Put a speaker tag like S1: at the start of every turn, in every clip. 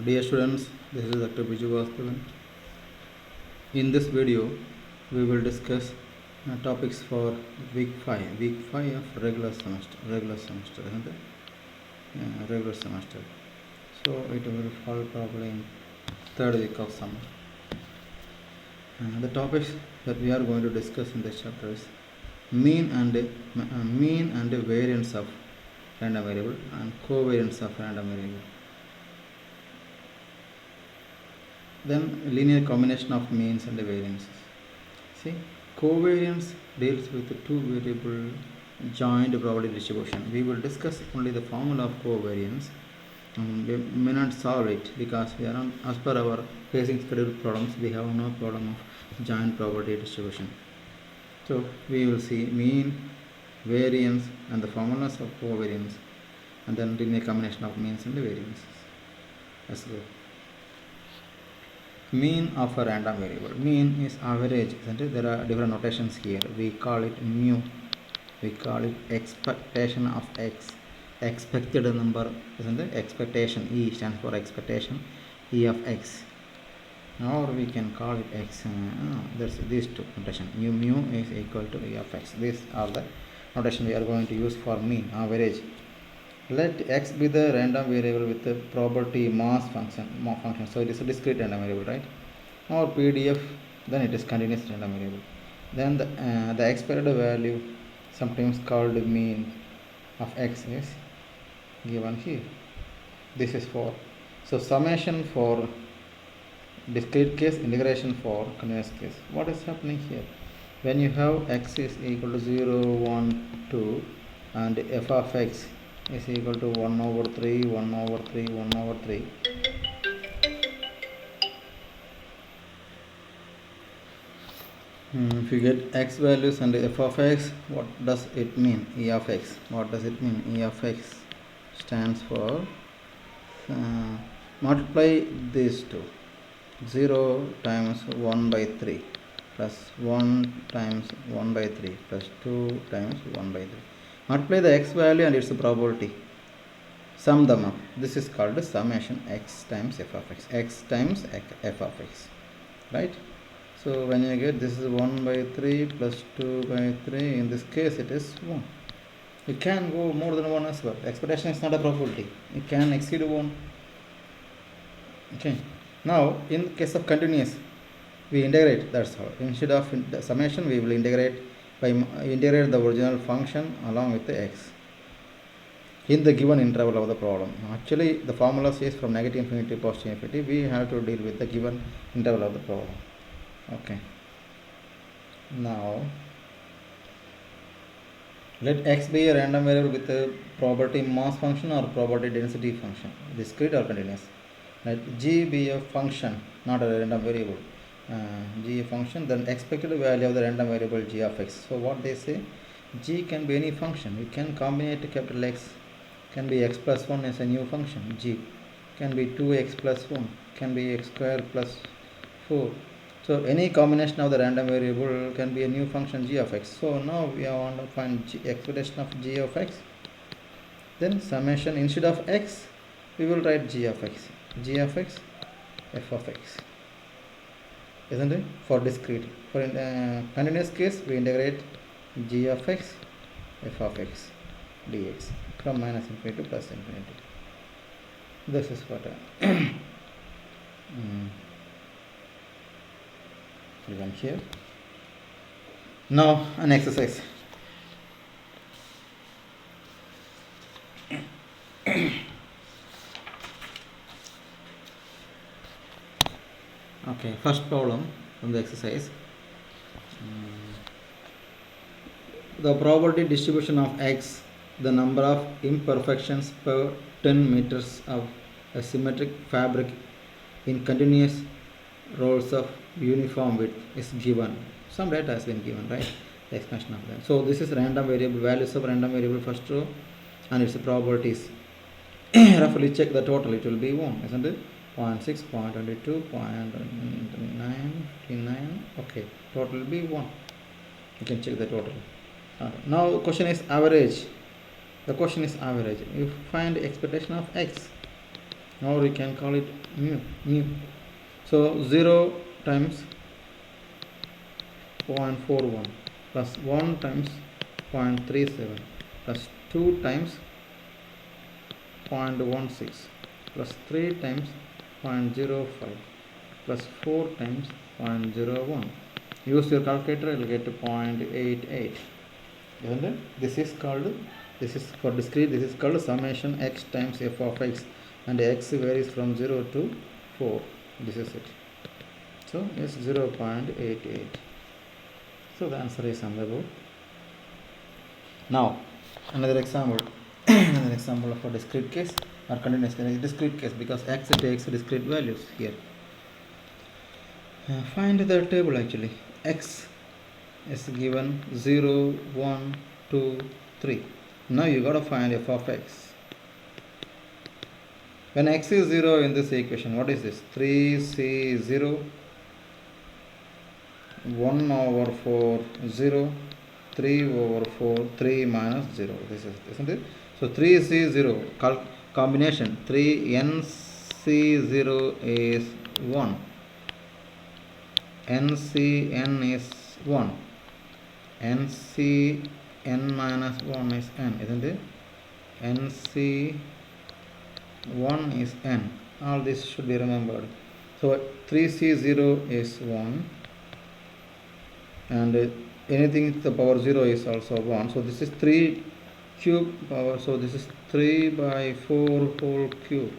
S1: Dear students, this is Dr. Biju Vastavan. In this video, we will discuss topics for week 5 of regular semester, isn't it? Regular semester. So it will fall probably in third week of summer. The topics that we are going to discuss in this chapter is mean and variance of random variable and covariance of random variable. Then linear combination of means and variances. See, covariance deals with the two variable joint probability distribution. We will discuss only the formula of covariance. We may not solve it because we are not, as per our facing schedule problems, we have no problem of joint probability distribution. So we will see mean, variance and the formulas of covariance, and then linear combination of means and variances. Let's go. Mean of a random variable. Mean is average, isn't it? There are different notations here. We call it mu. We call it expectation of x. Expected number, isn't it? Expectation. E stands for expectation. E of x. Or we can call it x. There's these two notation. Mu is equal to E of x. These are the notation we are going to use for mean, average. Let x be the random variable with the probability mass function. So it is a discrete random variable, right? Or PDF, then it is continuous random variable. Then the expected value, sometimes called mean of x, is given here. This is for, so summation for discrete case, integration for continuous case. What is happening here? When you have x is equal to 0, 1, 2 and f of x is equal to 1 over 3, 1 over 3, 1 over 3. If you get x values and f of x, what does it mean? E of x. What does it mean? E of x stands for multiply these two. 0 times 1 by 3 plus 1 times 1 by 3 plus 2 times 1 by 3. Multiply the x value and its probability. Sum them up. This is called the summation x times f of x. X times f of x. Right? So when you get this is 1 by 3 plus 2 by 3. In this case it is 1. It can go more than 1 as well. Expectation is not a probability. It can exceed 1. Okay. Now in case of continuous, we integrate. That's all. Instead of the summation, we will integrate by integrate the original function along with the x in the given interval of the problem. Actually, the formula says from negative infinity to positive infinity. We have to deal with the given interval of the problem. Okay. Now, let x be a random variable with a probability mass function or probability density function, discrete or continuous. Let g be a function, not a random variable. G a function, then expected value of the random variable g of x. So what they say, g can be any function. We can combine capital X, can be x plus 1 as a new function, g can be 2x plus 1, can be x square plus 4. So any combination of the random variable can be a new function g of x. So now we want to find expectation of g of x. Then summation, instead of x, we will write g of x, f of x. Isn't it? For discrete. For continuous case, we integrate g of x, f of x dx from minus infinity to plus infinity. This is what given here. Now an exercise. Okay, first problem from the exercise. The probability distribution of x, the number of imperfections per 10 meters of a symmetric fabric in continuous rolls of uniform width is given. Some data has been given, right? The expansion of that. So this is random variable, values of random variable first row and its probabilities. Roughly check the total, it will be 1, isn't it? 0.6, 0.22, 0.99. Okay, total will be 1. You can check the total. Now the question is average. The question is average. You find expectation of x. or we can call it mu. So 0 times 0.41 plus 1 times 0.37 plus 2 times 0.16 plus 3 times 0.05 plus 4 times 0.01. Use your calculator, you will get 0.88. Isn't it? This is for discrete, this is called summation x times f of x, and x varies from 0 to 4. This is it. So it's 0.88. So the answer is on the board. Now another example another example of a discrete case or continuous discrete case, because x takes discrete values here. Find the table. Actually x is given 0, 1, 2, 3. Now you got to find f of x. When x is 0 in this equation, what is this? 3c0 1 over 4 0 3 over 4 3 minus 0. This is, isn't it? So 3c0 combination 3nc0 is 1, ncn is 1, ncn minus 1 is n, isn't it? nc1 is n. All this should be remembered. So 3c0 is 1, and anything to the power 0 is also 1. So this is 3 cube power. So this is 3 by 4 whole cube.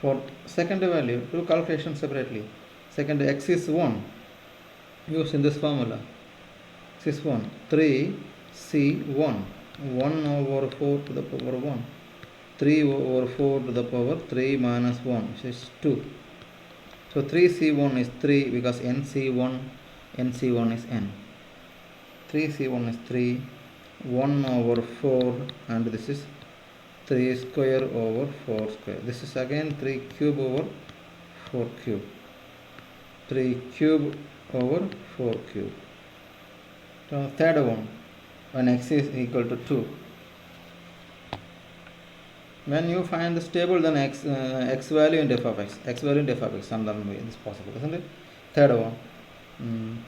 S1: For second value, do calculation separately. Second, x is 1. Use in this formula. X is 1. 3c1. 1 over 4 to the power 1. 3 over 4 to the power 3 minus 1, which is 2. So 3c1 is 3 because nc1 is n. 3c1 is 3, 1 over 4, and this is 3 square over 4 square. This is again 3 cube over 4 cube. 3 cube over 4 cube. So third one, when x is equal to 2. When you find this table, then x value and f of x. X value and f of x, some way is possible, isn't it? Third one,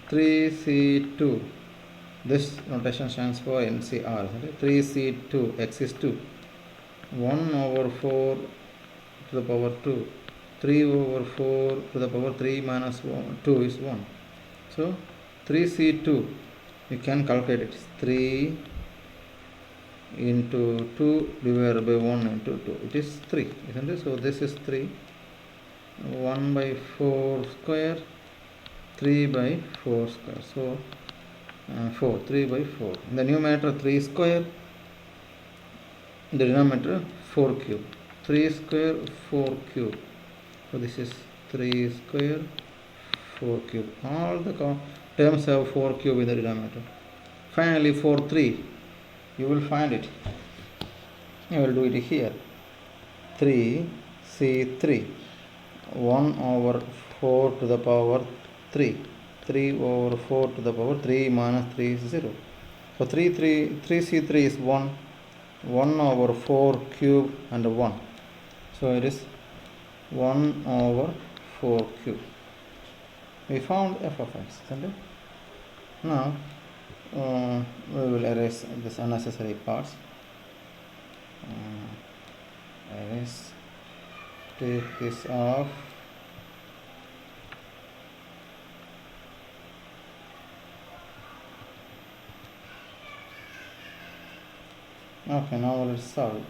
S1: 3c2. This notation stands for NCR. 3c2, x is 2. 1 over 4 to the power 2. 3 over 4 to the power 3 minus 1, 2 is 1. So 3c2, you can calculate it. 3 into 2 divided by 1 into 2. It is 3, isn't it? So this is 3. 1 by 4 square, 3 by 4 square. So 4, 3 by 4. In the numerator 3 square, in the denominator 4 cube. 3 square, 4 cube. So this is 3 square, 4 cube. All the terms have 4 cube in the denominator. Finally, for 3, you will find it. You will do it here. 3c3. 1 over 4 to the power 3. 3 over 4 to the power 3 minus 3 is 0. So 3c3 is 1. 1 over 4 cube and 1. So it is 1 over 4 cube. We found f of x, isn't it? Now we will erase this unnecessary parts. Erase. Take this off. Okay, now let's solve.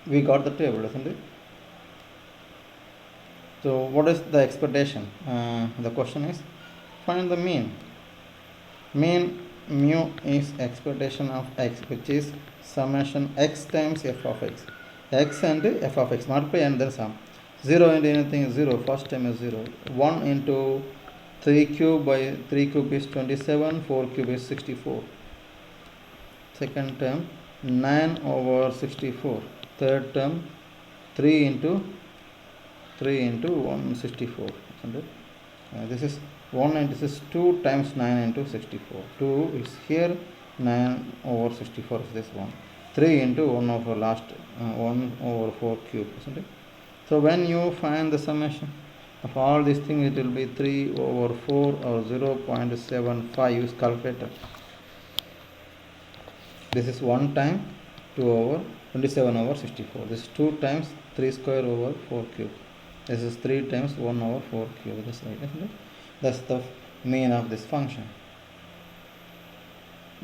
S1: We got the table, isn't it? So what is the expectation? The question is, find the mean. Mean mu is expectation of x, which is summation x times f of x. X and f of x, multiply and then sum. 0 into anything is 0, first term is 0. 1 into 3 cube by 3 cube is 27, 4 cube is 64. Second term 9 over 64. Third term 3 into 164. This is 1 and this is 2 times 9 into 64. 2 is here, 9 over 64 is this one. 3 into 1 over last 1 over 4 cube, isn't it? So when you find the summation of all these things, it will be 3 over 4 or 0.75. Use calculator. This is 1 time 2 over 27 over 64. This is 2 times 3 square over 4 cube. This is 3 times 1 over 4 cube. This right, isn't it? That's the mean of this function.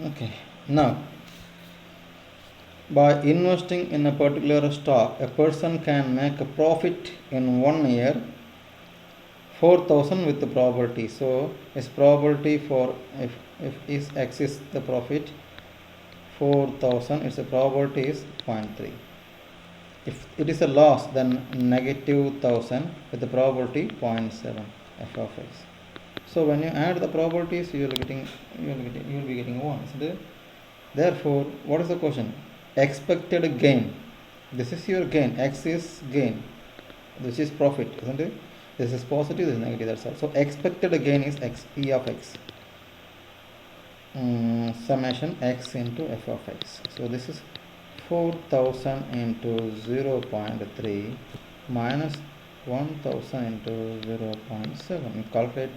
S1: Okay. Now, by investing in a particular stock, a person can make a profit in 1 year 4,000 with the probability. So its probability for if is x is the profit 4,000, its probability is 0.3. If it is a loss, then negative 1,000 with the probability 0.7 f of x. So when you add the probabilities, you will be getting 1. Therefore, what is the question? Expected gain. This is your gain. X is gain. This is profit, isn't it? This is positive, this is negative, that's all. So expected gain is x, e of x. Summation x into f of x. So this is 4,000 into 0.3 minus 1,000 into 0.7. You calculate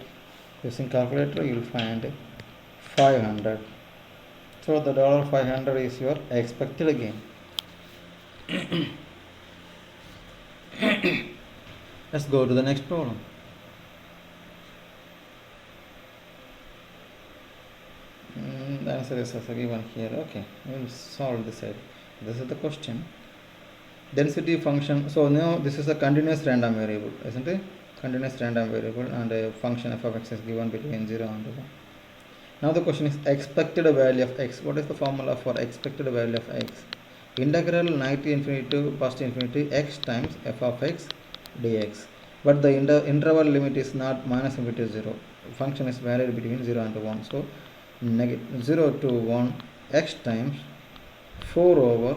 S1: using calculator, you will find 500. So the $500 is your expected gain. Let's go to the next problem. The answer is also given here. Okay, we will solve this side. This is the question. Density function. So now this is a continuous random variable, isn't it? Continuous random variable, and a function f of x is given between 0 and 1. Now the question is expected value of x. What is the formula for expected value of x? Integral negative infinity to positive infinity x times f of x dx. But the interval limit is not minus infinity to 0. Function is varied between 0 and 1. So 0 to 1 x times 4 over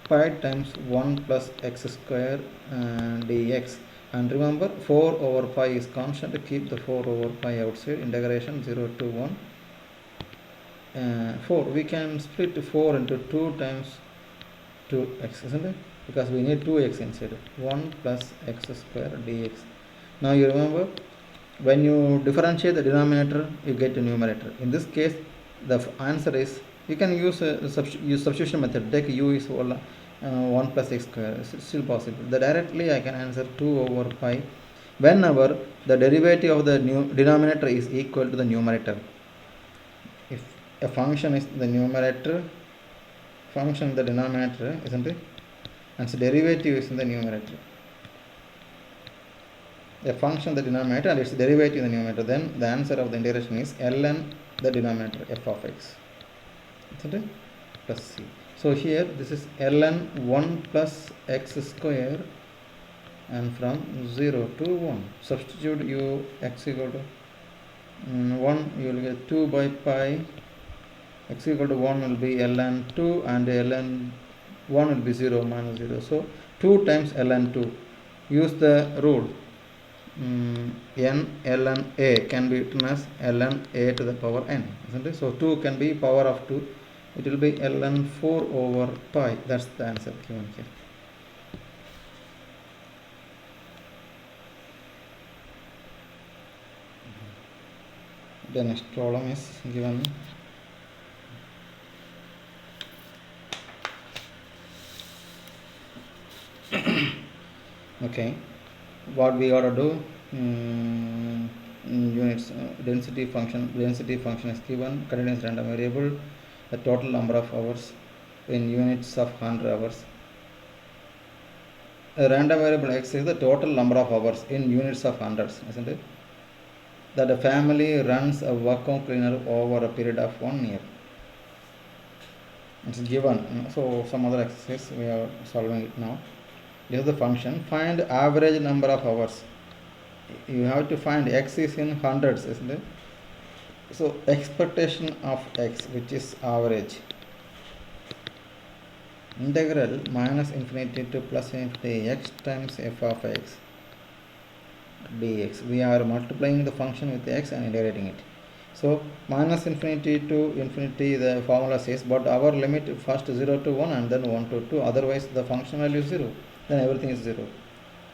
S1: pi times 1 plus x square dx. And remember, 4 over pi is constant. Keep the 4 over pi outside. Integration 0 to 1. 4. We can split 4 into 2 times 2x, isn't it? Because we need 2x inside. 1 plus x square dx. Now you remember, when you differentiate the denominator, you get a numerator. In this case, the answer is, you can use substitution method. Take u is 1 plus x square. It's still possible. Directly I can answer 2 over pi whenever the derivative of the denominator is equal to the numerator. If a function is the numerator, function in the denominator, isn't it? And its derivative is in the numerator. A function the denominator and its derivative in the numerator, then the answer of the integration is ln the denominator f of x, isn't it? Plus c. So here this is ln 1 plus x square, and from 0 to 1 substitute u x equal to 1, you will get 2 by pi, x equal to 1 will be ln 2, and ln 1 will be 0 minus 0. So 2 times ln 2. Use the rule. N ln a can be written as ln a to the power n, isn't it? So 2 can be power of 2. It will be ln 4 over pi. That's the answer given here. The next problem is given. Okay, what we ought to do, units, density function is given, continuous random variable, the total number of hours in units of 100 hours. A random variable x is the total number of hours in units of hundreds, isn't it? That a family runs a vacuum cleaner over a period of 1 year. It's given. So some other exercise we are solving it now. This is the function. Find average number of hours. You have to find x is in hundreds, isn't it? So expectation of x, which is average. Integral minus infinity to plus infinity x times f of x dx. We are multiplying the function with x and integrating it. So minus infinity to infinity, the formula says, but our limit first 0 to 1 and then 1 to 2, otherwise the function value is 0. then everything is 0.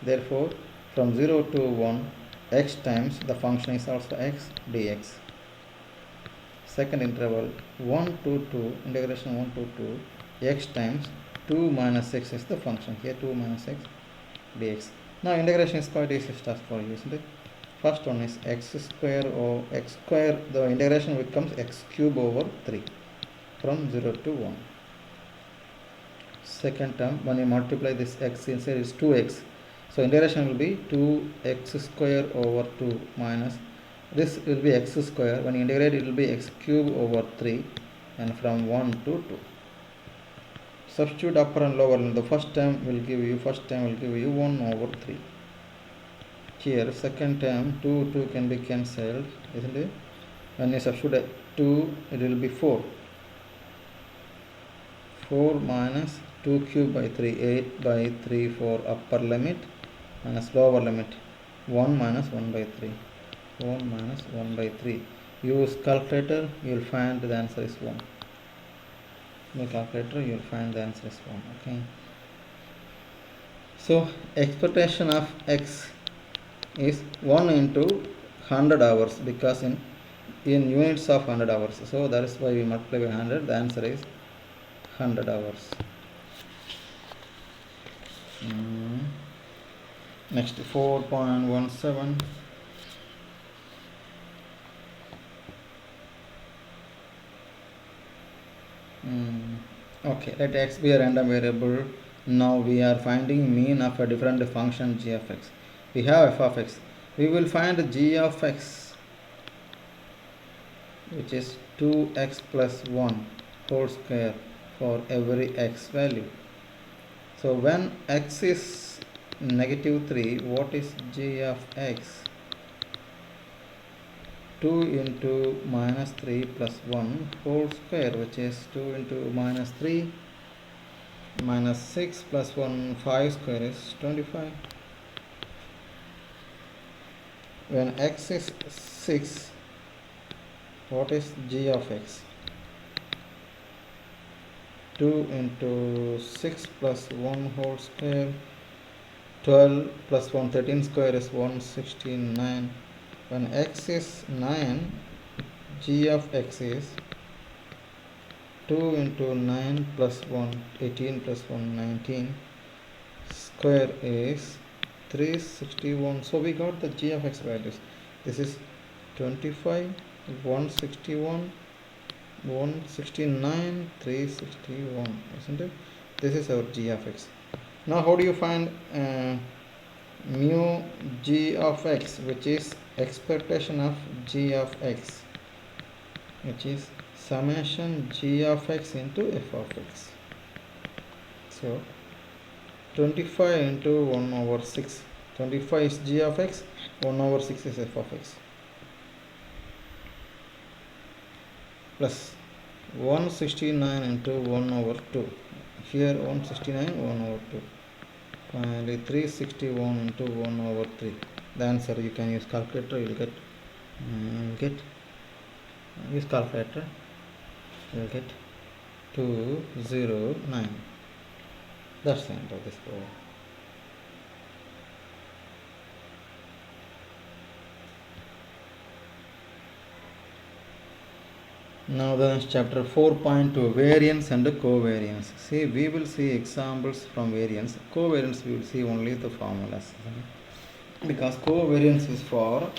S1: Therefore, from 0 to 1, x times the function is also x dx. Second interval 1 to 2, integration 1 to 2, x times 2 minus x is the function. Here 2 minus x dx. Now integration is quite easy stuff for you, isn't it? First one is x square or x square, the integration becomes x cube over 3 from 0 to 1. Second term, when you multiply this x inside is 2x, so integration will be 2x square over 2 minus this will be x square. When you integrate it will be x cube over 3 and from 1 to 2. Substitute upper and lower limit. The first term will give you 1 over 3. Here second term 2 can be cancelled, isn't it? When you substitute 2 it will be 4 minus 2 cube by 3, 8 by 3 for upper limit minus lower limit 1 minus 1 by 3, 1 minus 1 by 3. Use calculator, you will find the answer is 1. The calculator, you will find the answer is 1. Okay, so expectation of x is 1 into 100 hours, because in units of 100 hours, so that is why we multiply by 100. The answer is 100 hours. Next 4.17. Okay, let x be a random variable. Now we are finding mean of a different function g of x. We have f of x. We will find g of x, which is 2x plus 1 whole square for every x value. So when x is negative 3, what is g of x? 2 into minus 3 plus 1 whole square, which is 2 into minus 3 minus 6 plus 1, 5 square is 25. When x is 6, what is g of x? 2 into 6 plus 1 whole square, 12 plus 1, 13 square is 169. When x is 9, g of x is 2 into 9 plus 1, 18 plus 1, 19, square is 361. So we got the g of x values. This is 25, 161, 169, 361, isn't it? This is our g of x. Now how do you find mu g of x, which is expectation of g of x, which is summation g of x into f of x. So 25 into 1 over 6. 25 is g of x, 1 over 6 is f of x. Plus 169 into 1 over 2. Here 169, 1 over 2. Finally 361 into 1 over 3. The answer, you can use calculator, you will get use calculator, you will get 209. That's the end of this problem. Now the next chapter 4.2, variance and covariance. See, we will see examples from variance. Covariance we will see only the formulas, because covariance is for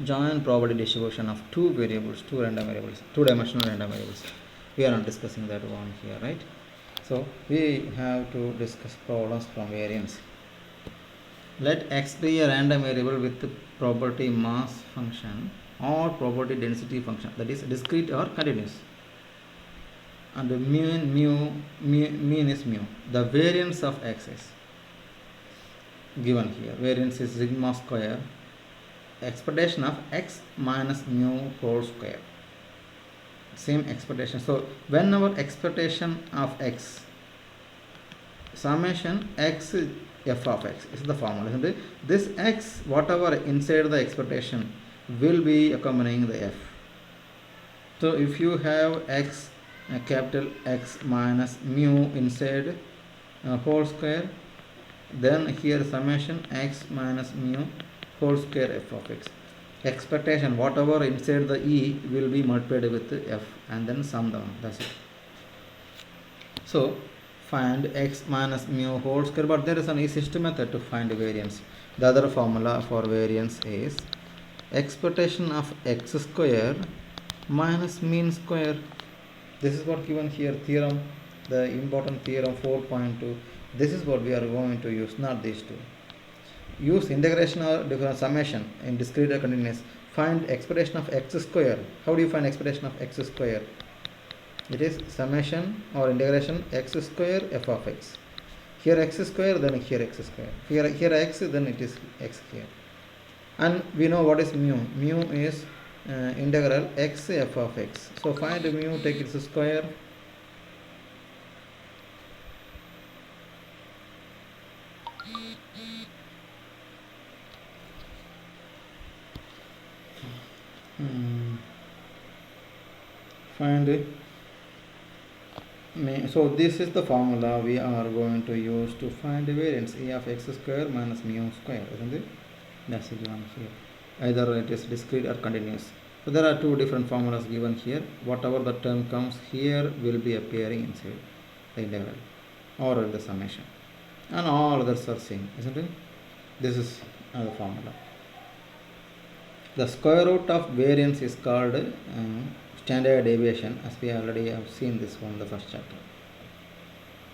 S1: joint probability distribution of two variables, two random variables, two-dimensional random variables. We are not discussing that one here, right? So we have to discuss problems from variance. Let x be a random variable with the probability mass function or probability density function, that is discrete or continuous, and the mean is mu. The variance of x is given here. Variance is sigma square, expectation of x minus mu whole square. Same expectation. So when our expectation of x, summation x f of x is the formula, isn't it? This x, whatever inside the expectation, will be accompanying the f. So if you have x, capital X minus mu inside whole square, then here summation x minus mu whole square f of x. Expectation, whatever inside the e will be multiplied with f and then sum down, that's it. So find x minus mu whole square, but there is an easiest method to find variance. The other formula for variance is expectation of x square minus mean square. This is what given here, theorem, the important theorem 4.2. This is what we are going to use, not these two. Use integration or different summation in discrete or continuous. Find expression of x square. How do you find expression of x square? It is summation or integration x square f of x. Here x square, then here x square. Here x, then it is x here. And we know what is mu. Mu is integral x f of x. So find mu, take its square. Find it. So this is the formula we are going to use to find the variance, e of x square minus mu square, isn't it? That's it given here. Either it is discrete or continuous. So there are two different formulas given here. Whatever the term comes here will be appearing inside the integral or the summation, and all others are same, isn't it? This is the formula. The square root of variance is called standard deviation, as we already have seen this one in the first chapter.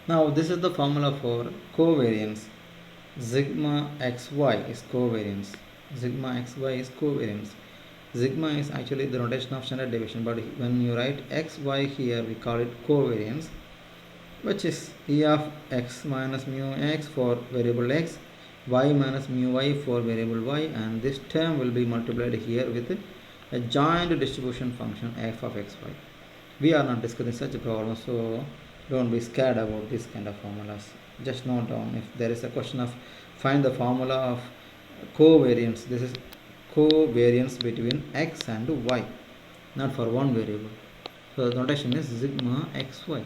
S1: Now this is the formula for covariance. Sigma xy is covariance. Sigma xy is covariance. Sigma is actually the notation of standard deviation, but when you write xy here, we call it covariance, which is e of x minus mu x for variable x, y minus mu y for variable y, and this term will be multiplied here with a joint distribution function f of xy. We are not discussing such a problem, so don't be scared about this kind of formulas. Just note down, if there is a question of find the formula of covariance, this is covariance between x and y, not for one variable. So the notation is sigma xy.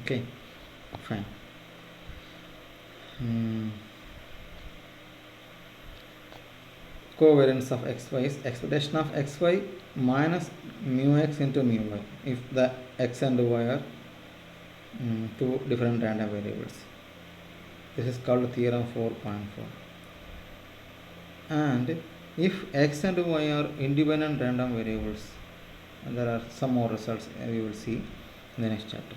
S1: Okay, fine. Covariance of xy is expectation of xy minus mu x into mu y, if the x and y are two different random variables. This is called theorem 4.4. And if x and y are independent random variables, there are some more results we will see in the next chapter.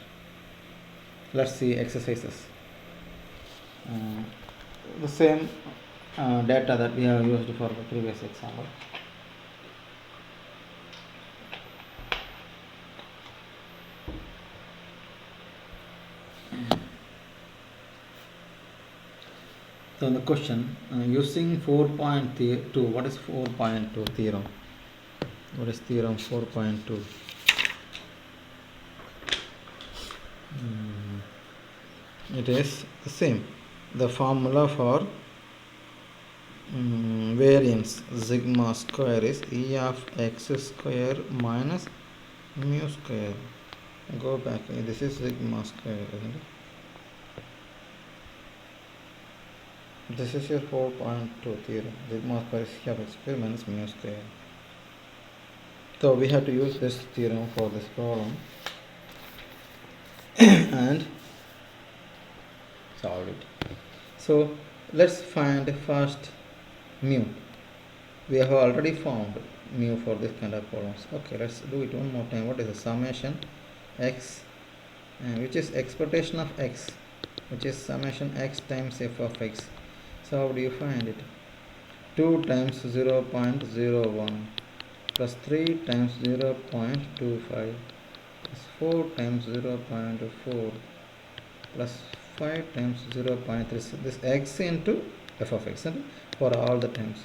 S1: Let's see exercises. The same data that we have used for the previous example. So the question, using 4.2, what is 4.2 theorem? What is theorem 4.2? It is the same. The formula for variance sigma square is e of x square minus mu square. Go back, this is sigma square, isn't it? This is your 4.2 theorem. Sigma square is e of x square minus mu square. So we have to use this theorem for this problem and solve it. So let's find first mu. We have already found mu for this kind of problems. Okay, let's do it one more time. What is the summation x, which is expectation of x, which is summation x times f of x. So how do you find it? 2 times 0.01 plus 3 times 0.25 plus 4 times 0.4 plus 5 times 0.3. So this x into f of x for all the times,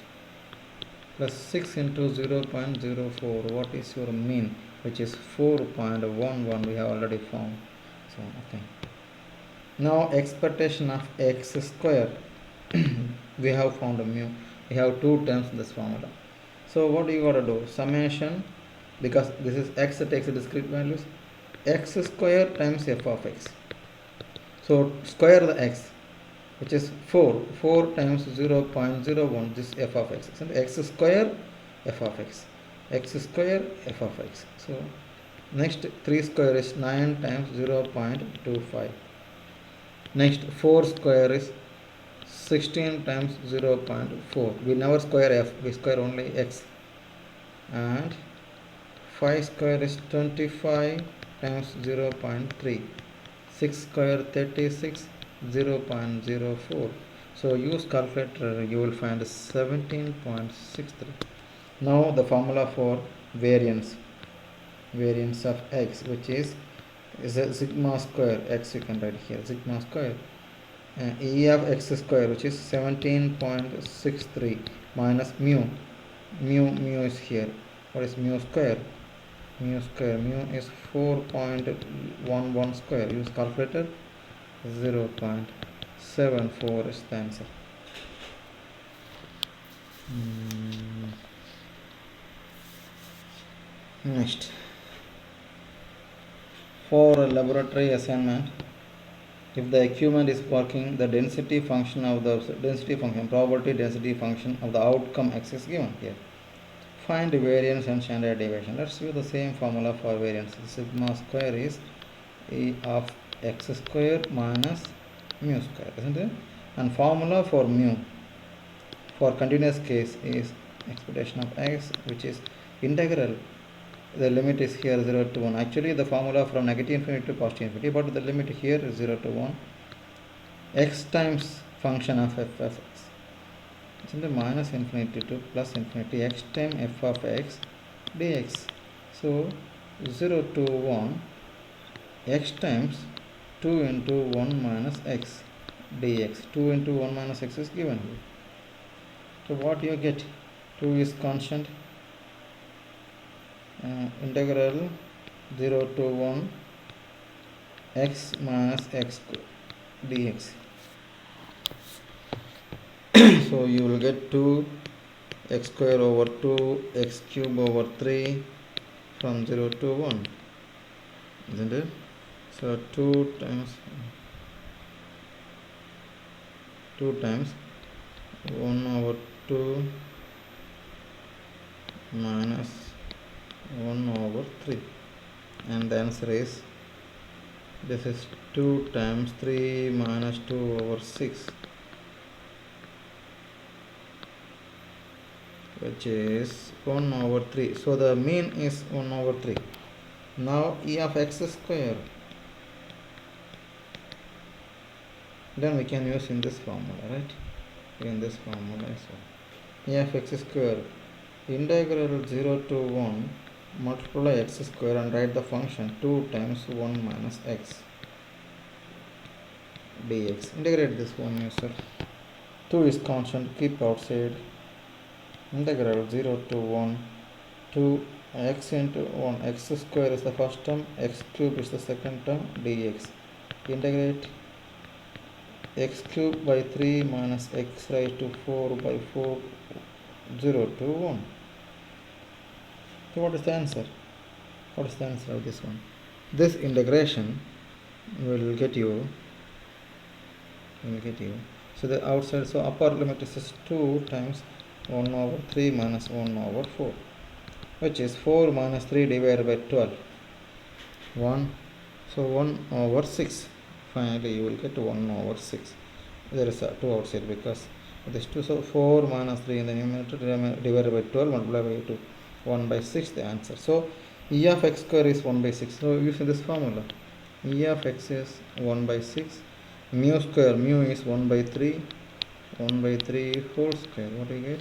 S1: plus 6 into 0.04. What is your mean? Which is 4.11. We have already found. So okay. Now expectation of x square. We have found a mu. We have two terms in this formula. So what do you got to do? Summation, because this is x takes the discrete values, x square times f of x. So square the x, which is 4 times 0.01, this f of x, and x square f of x, x square f of x. So next 3 square is 9 times 0.25. Next 4 square is 16 times 0.4. We never square f, we square only x. And 5 square is 25 times 0.3. 6 square 36, 0.04. So use calculator, you will find 17.63. Now the formula for variance of x, which is a sigma square x, you can write here sigma square e of x square, which is 17.63 minus mu is here. What is mu square? Mu is 4.11 square. Use calculator. 0.74 is the answer. Next, for a laboratory assignment, if the equipment is working, the density function, probability density function of the outcome x is given here. Find variance and standard deviation. Let's use the same formula for variance. Sigma square is e of x square minus mu square, isn't it? And formula for mu for continuous case is expectation of x, which is integral. The limit is here 0 to 1. Actually the formula from negative infinity to positive infinity, but the limit here is 0 to 1. X times function of f of x, isn't it? Minus infinity to plus infinity, x times f of x dx. So 0 to 1, x times 2 into 1 minus x dx. 2 into 1 minus x is given here. So what you get? 2 is constant. Integral 0 to 1 x minus x dx. So you will get 2 x square over 2 x cube over 3 from 0 to 1, isn't it? So 2 times 1 over 2 minus 1 over 3, and the answer is, this is 2 times 3 minus 2 over 6, which is 1 over 3. So the mean is 1 over 3. Now e of x square, then we can use in this formula, right? In this formula, so e of x square, integral 0 to 1 multiply x square and write the function 2 times 1 minus x dx. Integrate this one yourself. 2 is constant, keep outside. Integral 0 to 1, 2 x into 1, x square is the first term, x cube is the second term, dx. Integrate x cube by 3 minus x raised to 4 by 4, 0 to 1. So what is the answer? What is the answer of this one? This integration will get you, so the outside, so upper limit is 2 times 1 over 3 minus 1 over 4, which is 4 minus 3 divided by 12, 1, so 1 over 6. Finally you will get 1 over 6. There is a 2 outside because this 2, so 4 minus 3 in the numerator divided by 12 multiplied by 2, 1 by 6 the answer. So e of x square is 1 by 6. So using this formula, e of x is 1 by 6, mu square, mu is 1 by 3, 1 by 3 whole square. What do you get?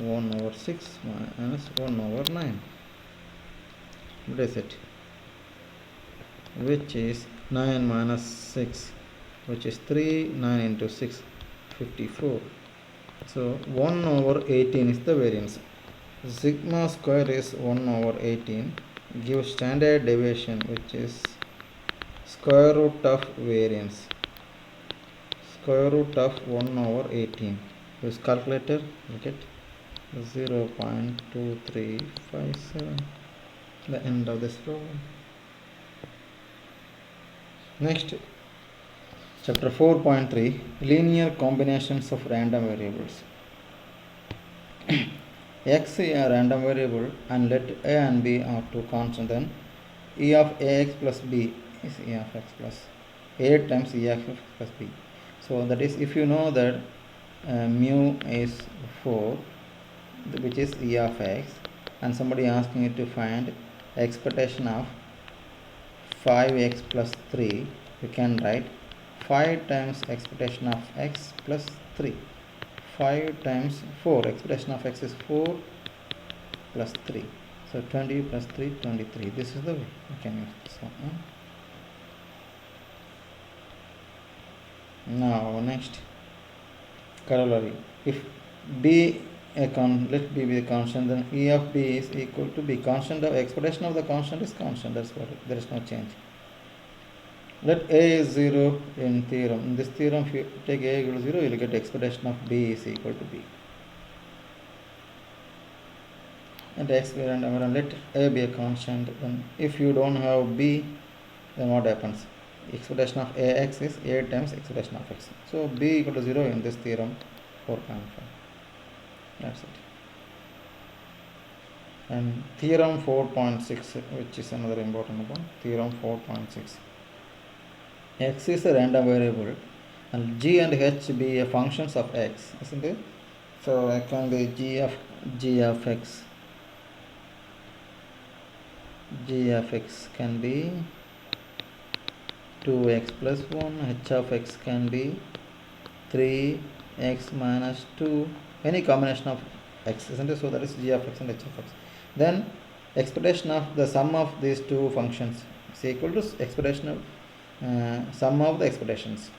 S1: 1 over 6 minus 1 over 9. What is it? Which is 9 minus 6, which is 3, 9 into 6, 54. So 1 over 18 is the variance. Sigma square is 1 over 18. Give standard deviation, which is square root of variance. Square root of 1 over 18. Use calculator, you get 0.2357. The end of this problem. Next, Chapter 4.3 Linear combinations of random variables. X is a random variable and let A and B are two constants, then E of Ax plus B is E of x plus A times E of x plus B. So that is, if you know that mu is 4, which is E of x, and somebody asking you to find expectation of 5x plus 3, you can write 5 times expectation of x plus 3. 5 times 4, expectation of x is 4 plus 3. So 20 plus 3, 23. This is the way you can use this one. Now next, corollary. If b let b be a constant, then E of b is equal to b. Constant of expectation of the constant is constant. That's what there is no change. Let a is 0 in theorem. In this theorem, if you take a equal to 0, you will get expectation of b is equal to b. And x and let a be a constant. Then if you don't have b, then what happens? Expectation of ax is a times expectation of x. So b equal to 0 in this theorem, 4.5. That's it. And theorem 4.6, which is another important one. Theorem 4.6. X is a random variable and g and h be a functions of x, isn't it? So it can be g of x. G of x can be 2x plus 1, h of x can be 3x minus 2, any combination of x, isn't it? So that is g of x and h of x. Then expectation of the sum of these two functions is equal to expectation of sum of the expectations.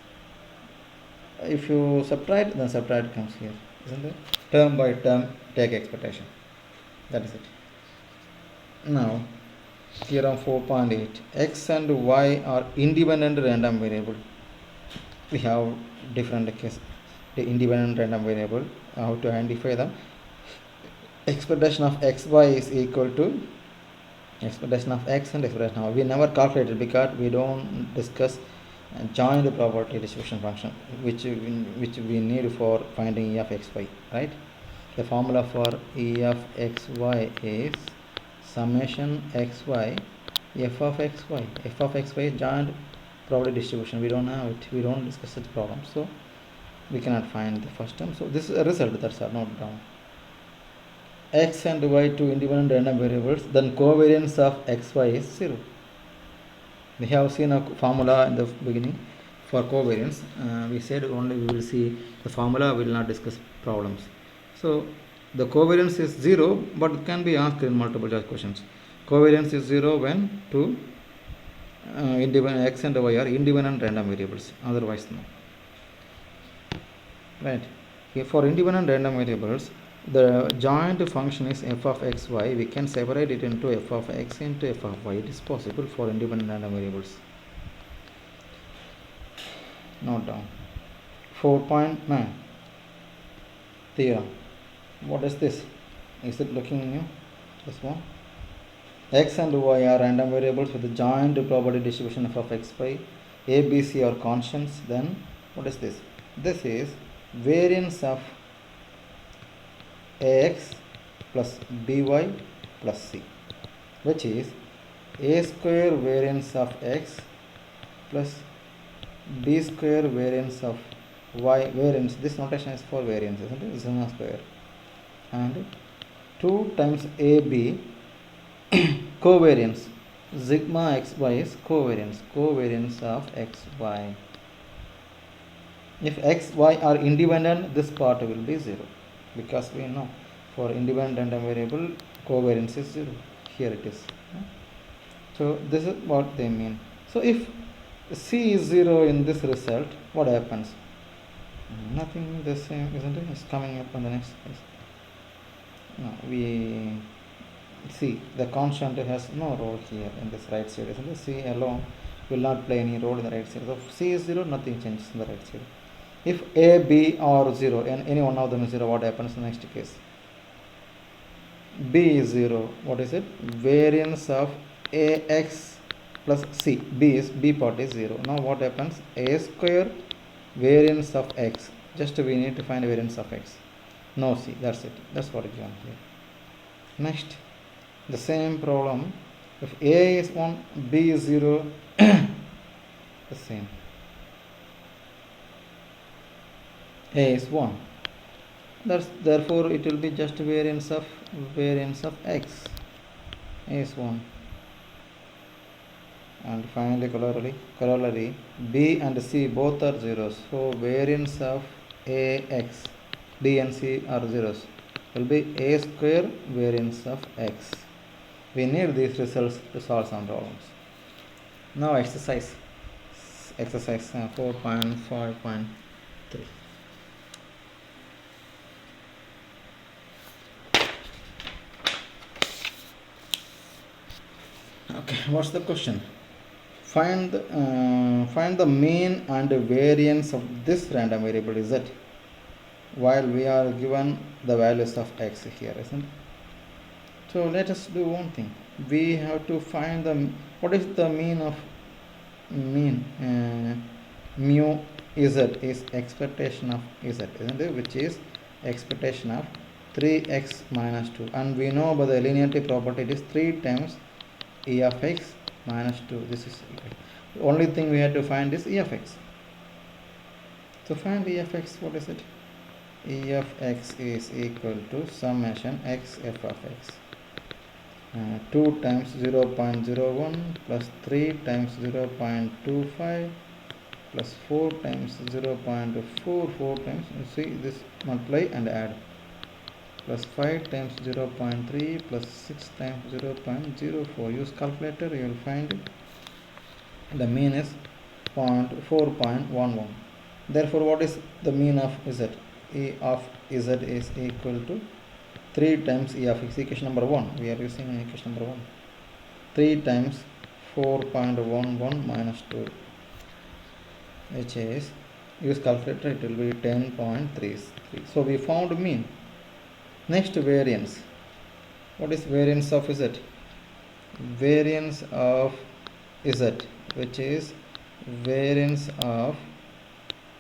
S1: If you subtract, then subtract comes here, isn't it? Term by term, take expectation. That is it. Now, theorem 4.8. X and y are independent random variable. We have different cases. The independent random variable, how to identify them. Expectation of xy is equal to expectation of x and expectation of y. We never calculated because we don't discuss joint property distribution function, which we need for finding E of xy, right? The formula for E of xy is summation xy f of xy. F of xy is joint property distribution. We don't have it. We don't discuss such problems, so we cannot find the first term. So this is a result. That's are not down. X and y two independent random variables, then covariance of xy is 0. We have seen a formula in the beginning for covariance. We said only we will see the formula, we will not discuss problems. So the covariance is 0, but it can be asked in multiple choice questions. Covariance is 0 when two independent x and y are independent random variables, otherwise no. Right. For independent random variables, the joint function is f of xy. We can separate it into f of x into f of y. It is possible for independent random variables. Note down. 4.9 theorem. What is this? Is it looking new? This one. X and y are random variables with the joint property distribution f of xy. A, B, C are constants. Then what is this? This is variance of ax plus by plus c, which is a square variance of x plus b square variance of y. Variance, this notation is for variance, isn't it? Sigma square. And 2 times ab covariance. Sigma xy is covariance of xy. If xy are independent, this part will be 0, because we know for independent random variable covariance is 0. Here it is. So this is what they mean. So if c is 0 in this result, what happens? Nothing, the same, isn't it? It's coming up on the next page. No, we see the constant has no role here in this right side, isn't it? C alone will not play any role in the right side. So c is 0, nothing changes in the right side. If a, b are 0 and any one of them is 0, what happens in the next case? B is 0. What is it? Variance of ax plus c, b part is 0. Now what happens? A square variance of x, just we need to find variance of x, no c, that's it, that's what is given here. Next, the same problem, if a is 1, b is 0, the same, a is 1, therefore it will be just variance of x, a is 1. And finally corollary b and c both are zeros, so variance of ax, b and c are zeros, will be a square variance of x. We need these results to solve some problems. Now exercise 4.5.3. Okay, what's the question? Find the mean and variance of this random variable z, while we are given the values of x here, isn't it? So let us do one thing. We have to find what is the mean of mu z is expectation of z, isn't it? Which is expectation of 3x minus 2, and we know by the linearity property it is 3 times e of x minus 2. This is the only thing we have to find is e of x. So find e of x. What is it? E of x is equal to summation x f of x, 2 times 0.01 plus 3 times 0.25 plus 4 times 0.44 times, you see this, multiply and add, plus 5 times 0.3 plus 6 times 0.04. Use calculator, you will find the mean is 4.11. Therefore what is the mean of z? E of z is equal to 3 times e of x, equation number 1, we are using equation number 1, 3 times 4.11 minus 2, which is, use calculator, it will be 10.33. So we found mean. Next, variance. What is variance of z? Variance of z, which is variance of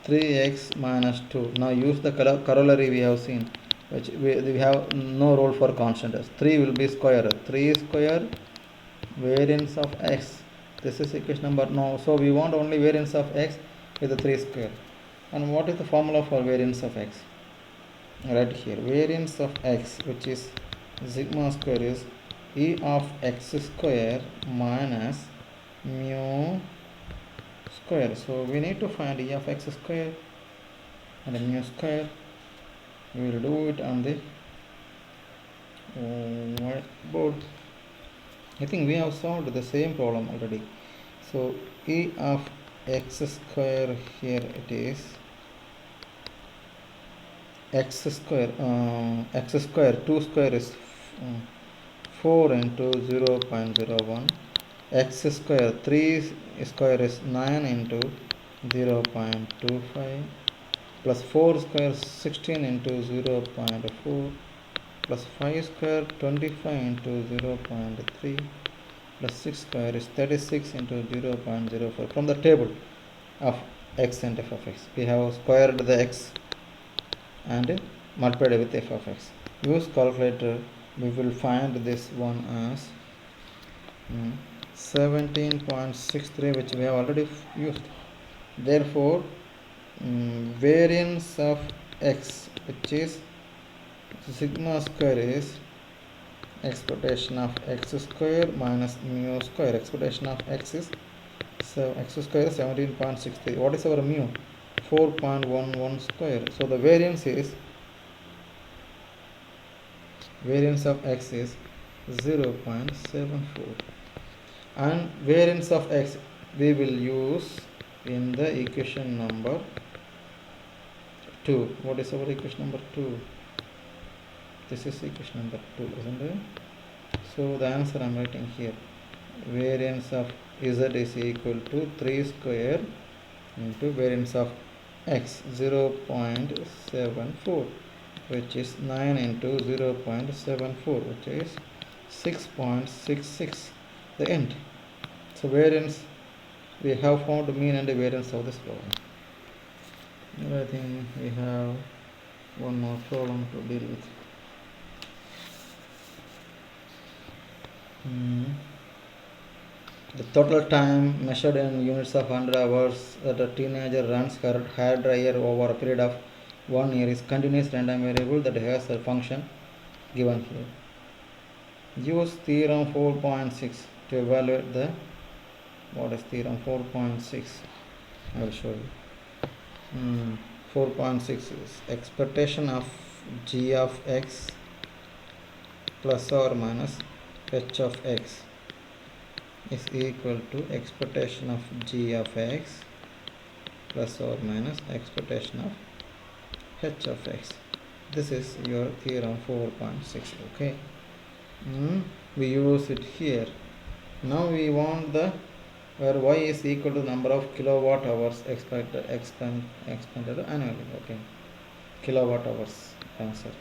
S1: 3x minus 2. Now use the corollary we have seen, which we have no role for constant. 3 will be square, 3 square variance of x. This is equation number, no, so we want only variance of x with the 3 square. And what is the formula for variance of x? Right here, variance of x, which is sigma square, is e of x square minus mu square. So we need to find e of x square and mu square. We will do it on the whiteboard. I think we have solved the same problem already. So e of x square, here it is x square, 2 square is 4 into 0.01, x square 3 square is 9 into 0.25, plus 4 square 16 into 0.4, plus 5 square 25 into 0.3, plus 6 square is 36 into 0.04. From the table of x and f of x, we have squared the x and multiplied with f of x. Use calculator, we will find this one as 17.63, which we have already used. Therefore variance of x, which is sigma square, is expectation of x square minus mu square. Expectation of x is, so x square is 17.63. what is our mu? 4.11 square. So the variance of x is 0.74, and variance of x we will use in the equation number 2. What is our equation number 2? This is equation number 2, isn't it? So the answer I am writing here, variance of z is equal to 3 square into variance of x, 0.74, which is 9 into 0.74, which is 6.66, the end. So variance, we have found mean and variance of this problem. Now I think we have one more problem to deal with. The total time measured in units of 100 hours that a teenager runs her hair dryer over a period of 1 year is continuous random variable that has a function given here. Use theorem 4.6 to evaluate the, what is theorem 4.6? I will show you. 4.6 is expectation of g of x plus or minus h of x is equal to expectation of g of x plus or minus expectation of h of x. This is your theorem 4.6. okay. We use it here. Now we want the where y is equal to number of kilowatt hours expended annually. Okay, kilowatt hours answer.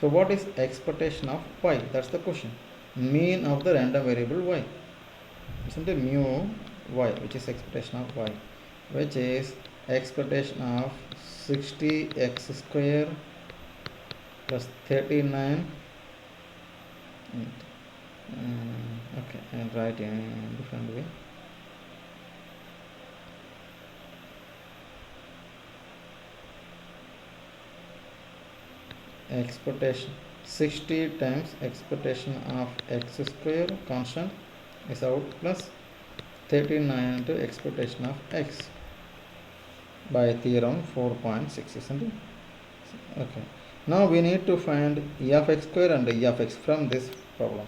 S1: So what is expectation of y? That's the question. Mean of the random variable y, isn't it? Mu y, which is expectation of y, which is expectation of 60x square plus 39. Okay, I'll write in a different way. Expectation 60 times expectation of x square constant is out plus 39 into expectation of x by theorem 4.6, isn't it? Okay, now we need to find e of x square and e of x from this problem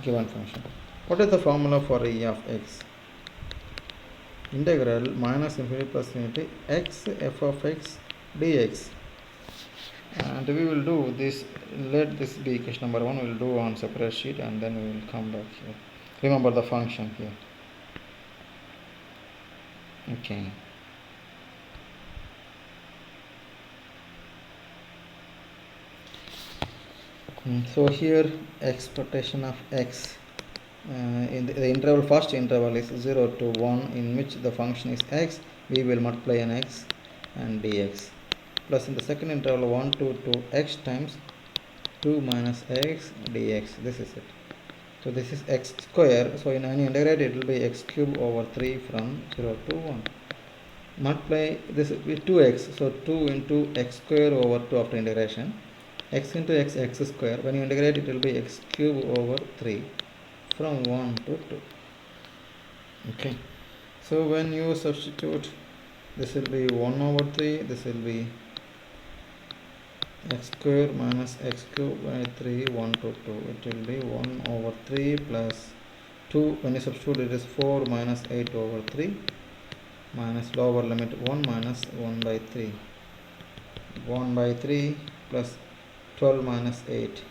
S1: given function. What is the formula for e of x? Integral minus infinity plus infinity x f of x dx. And we will do this, let this be equation number 1, we will do on separate sheet and then we will come back here. Remember the function here. Okay. So here expectation of x in the interval, first interval is 0 to 1 in which the function is x, we will multiply an x and dx, plus in the second interval 1 to 2 x times 2 minus x dx. This is it. So this is x square, so in any integrate it will be x cube over 3 from 0 to 1. Multiply this with 2x, so 2 into x square over 2 after integration, x into x, x square. When you integrate it will be x cube over 3 from 1 to 2. Okay, so when you substitute, this will be 1 over 3, this will be x square minus x cube by 3, 1 to 2. It will be 1 over 3 plus 2. When you substitute, it is 4 minus 8 over 3 minus lower limit 1 minus 1 by 3. 1 by 3 plus 12 minus 8,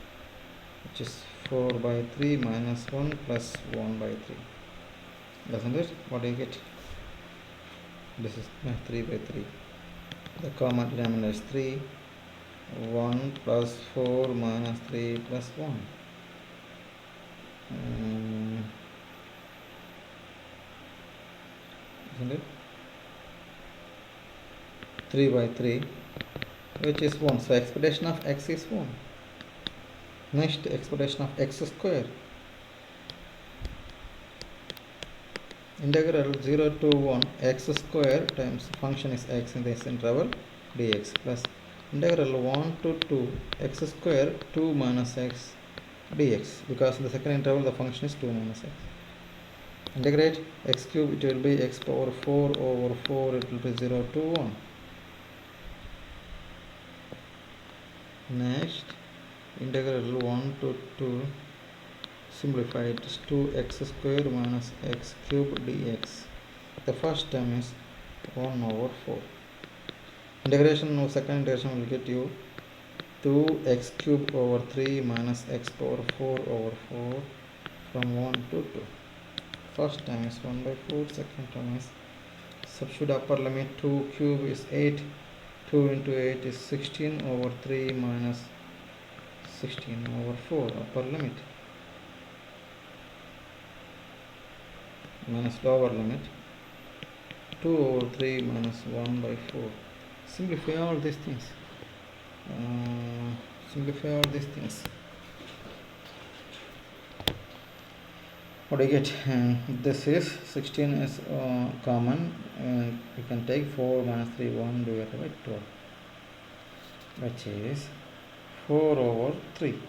S1: which is 4 by 3 minus 1 plus 1 by 3. Doesn't it? What do you get? This is 3 by 3. The common denominator is 3. 1 plus 4 minus 3 plus 1. Isn't it? 3 by 3, which is 1. So expectation of x is 1. Next, expectation of x square. Integral 0 to 1 x square times function is x in this interval dx, plus integral 1 to 2 x square 2 minus x dx, because in the second interval the function is 2 minus x. Integrate x cube, it will be x power 4 over 4, it will be 0 to 1. Next, integral 1 to 2, simplify it is 2x square minus x cube dx. The first term is 1 over 4. Integration of second integration will get you 2x cube over 3 minus x power 4 over 4 from 1 to 2. First term is 1 by 4, second term is substitute upper limit 2 cube is 8, 2 into 8 is 16 over 3 minus 16 over 4 upper limit. minus lower limit 2 over 3 minus 1 by 4. Simplify all these things. Simplify all these things. What do you get? This is 16 is common, and you can take 4 minus 3 1 divided by 12, which is 4 over 3.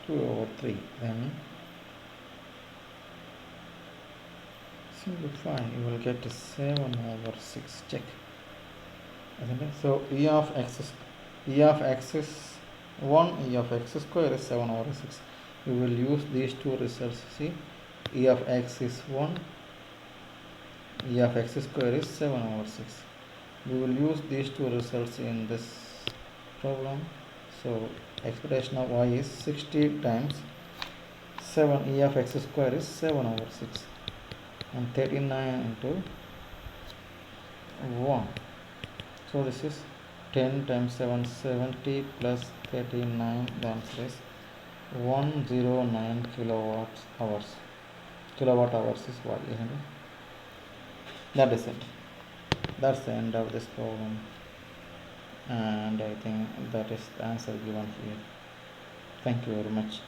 S1: 2 over 3. Then simplify, you will get 7 over 6. Check, isn't it? So e of x is 1, e of x square is 7 over 6. We will use these two results. See, e of x is 1, e of x square is 7 over 6. We will use these two results in this problem. So expression of y is 60 times 7, e of x square is 7 over 6, and 39 into 1. So this is 10 times 7, 70 plus 39, the answer is 109 kilowatt hours. Kilowatt hours is y, isn't it? That is it. That's the end of this problem, and I think that is the answer given here. Thank you very much.